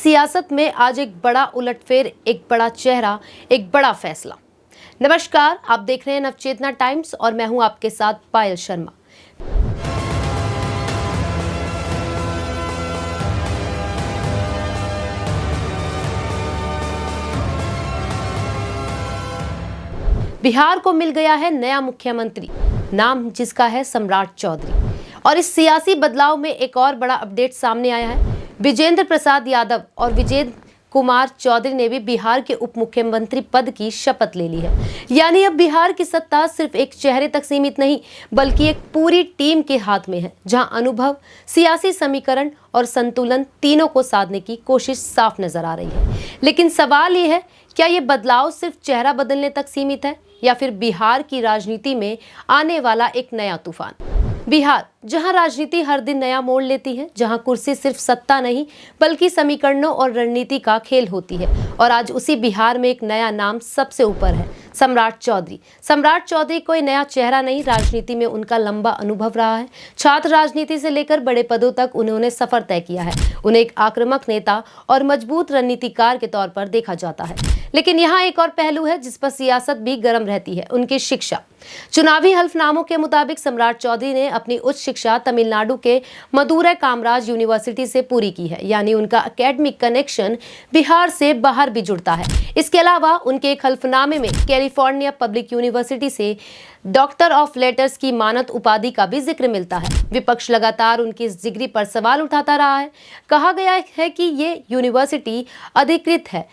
सियासत में आज एक बड़ा उलटफेर, एक बड़ा चेहरा, एक बड़ा फैसला। नमस्कार, आप देख रहे हैं नवचेतना टाइम्स और मैं हूं आपके साथ पायल शर्मा। बिहार को मिल गया है नया मुख्यमंत्री, नाम जिसका है सम्राट चौधरी। और इस सियासी बदलाव में एक और बड़ा अपडेट सामने आया है। विजेंद्र प्रसाद यादव और विजेंद्र कुमार चौधरी ने भी बिहार के उप मुख्यमंत्री पद की शपथ ले ली है। यानी अब बिहार की सत्ता सिर्फ एक चेहरे तक सीमित नहीं, बल्कि एक पूरी टीम के हाथ में है, जहां अनुभव, सियासी समीकरण और संतुलन तीनों को साधने की कोशिश साफ नजर आ रही है। लेकिन सवाल ये है, क्या ये बदलाव सिर्फ चेहरा बदलने तक सीमित है या फिर बिहार की राजनीति में आने वाला एक नया तूफान? बिहार, जहां राजनीति हर दिन नया मोड़ लेती है, जहां कुर्सी सिर्फ सत्ता नहीं बल्कि समीकरणों और रणनीति का खेल होती है। और आज उसी बिहार में एक नया नाम सबसे ऊपर है, सम्राट चौधरी। सम्राट चौधरी कोई नया चेहरा नहीं, राजनीति में उनका लंबा अनुभव रहा है। छात्र राजनीति से लेकर बड़े पदों तक उन्होंने सफर तय किया है। उन्हें एक आक्रामक नेता और मजबूत रणनीतिकार के तौर पर देखा जाता है। लेकिन यहाँ एक और पहलू है जिस पर सियासत भी गर्म रहती है, उनकी शिक्षा। चुनावी हल्फनामों के मुताबिक सम्राट चौधरी ने अपनी उच्च शिक्षा तमिलनाडु के मदुरै कामराज यूनिवर्सिटी से पूरी की है, यानी उनका एकेडमिक कनेक्शन बिहार से बाहर भी जुड़ता है। इसके अलावा उनके एक हल्फनामे में कैलिफोर्निया पब्लिक यूनिवर्सिटी से डॉक्टर ऑफ लेटर्स की मानद उपाधि का भी जिक्र मिलता है। विपक्ष लगातार उनकी इस डिग्री पर सवाल उठाता रहा है। कहा गया है कि ये यूनिवर्सिटी अधिकृत है,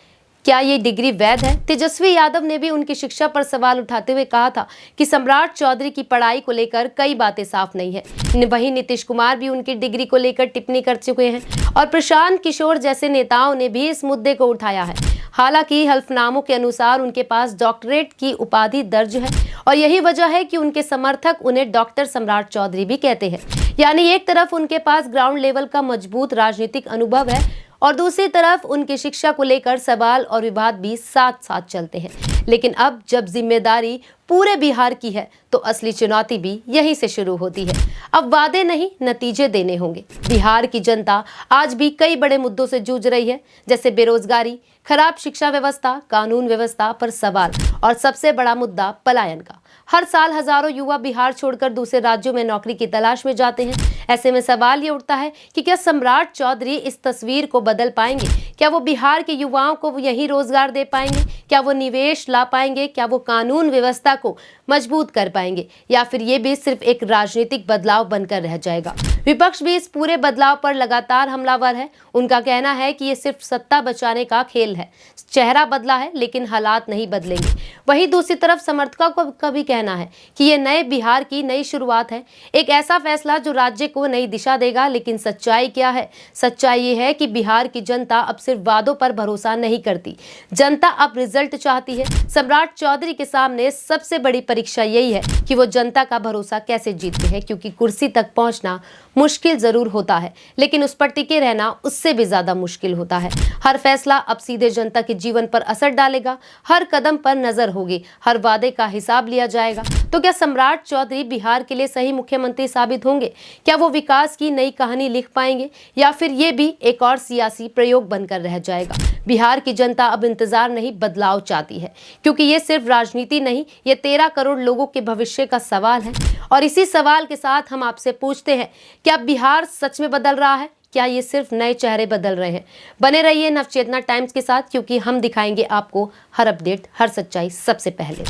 क्या ये डिग्री वैध है? तेजस्वी यादव ने भी उनकी शिक्षा पर सवाल उठाते हुए कहा था कि सम्राट चौधरी की पढ़ाई को लेकर कई बातें साफ नहीं है। वहीं नीतीश कुमार भी उनकी डिग्री को लेकर टिप्पणी कर चुके हैं और प्रशांत किशोर जैसे नेताओं ने भी इस मुद्दे को उठाया है। हालांकि हल्फनामों के अनुसार उनके पास डॉक्टरेट की उपाधि दर्ज है और यही वजह है कि उनके समर्थक उन्हें डॉक्टर सम्राट चौधरी भी कहते हैं। यानी एक तरफ उनके पास ग्राउंड लेवल का मजबूत राजनीतिक अनुभव है और दूसरी तरफ उनकी शिक्षा को लेकर सवाल और विवाद भी साथ साथ चलते हैं। लेकिन अब जब जिम्मेदारी पूरे बिहार की है तो असली चुनौती भी यहीं से शुरू होती है। अब वादे नहीं, नतीजे देने होंगे। बिहार की जनता आज भी कई बड़े मुद्दों से जूझ रही है, जैसे बेरोजगारी, खराब शिक्षा व्यवस्था, कानून व्यवस्था पर सवाल और सबसे बड़ा मुद्दा पलायन का। हर साल हजारों युवा बिहार छोड़कर दूसरे राज्यों में नौकरी की तलाश में जाते हैं। ऐसे में सवाल ये उठता है कि क्या सम्राट चौधरी इस तस्वीर को बदल पाएंगे? क्या वो बिहार के युवाओं को यही रोजगार दे पाएंगे? क्या वो निवेश ला पाएंगे? क्या वो कानून व्यवस्था को मजबूत कर पाएंगे? या फिर ये भी सिर्फ एक राजनीतिक बदलाव बनकर रह जाएगा? विपक्ष भी इस पूरे बदलाव पर लगातार हमलावर है। उनका कहना है कि ये सिर्फ सत्ता बचाने का खेल है। चेहरा बदला है लेकिन हालात नहीं बदलेंगे। वहीं दूसरी तरफ समर्थकों का भी कहना है कि ये नए बिहार की नई शुरुआत है, एक ऐसा फैसला जो राज्य को नई दिशा देगा। लेकिन सच्चाई क्या है? सच्चाई ये है कि बिहार की जनता अब सिर्फ वादों पर भरोसा नहीं करती, जनता अब रिजल्ट चाहती है। सम्राट चौधरी के सामने सबसे बड़ी परीक्षा यही है कि वो जनता का भरोसा कैसे जीतते हैं, क्योंकि कुर्सी तक पहुंचना मुश्किल जरूर होता है, लेकिन उस पर टिके रहना उससे भी ज्यादा मुश्किल होता है। हर फैसला अब सीधे जनता के जीवन पर असर डालेगा, हर कदम पर नजर होगी, हर वादे का हिसाब लिया जाएगा। तो क्या सम्राट चौधरी बिहार के लिए सही मुख्यमंत्री साबित होंगे? क्या वो विकास की नई कहानी लिख पाएंगे या फिर ये भी एक और सियासी प्रयोग बनकर रह जाएगा? बिहार की जनता अब इंतजार नहीं, बदलाव चाहती है, क्योंकि ये सिर्फ राजनीति नहीं, ये 13 करोड़ लोगों के भविष्य का सवाल है। और इसी सवाल के साथ हम आपसे पूछते हैं, क्या बिहार सच में बदल रहा है? क्या ये सिर्फ नए चेहरे बदल रहे हैं? बने रहिए नवचेतना टाइम्स के साथ, क्योंकि हम दिखाएंगे आपको हर अपडेट, हर सच्चाई सबसे पहले।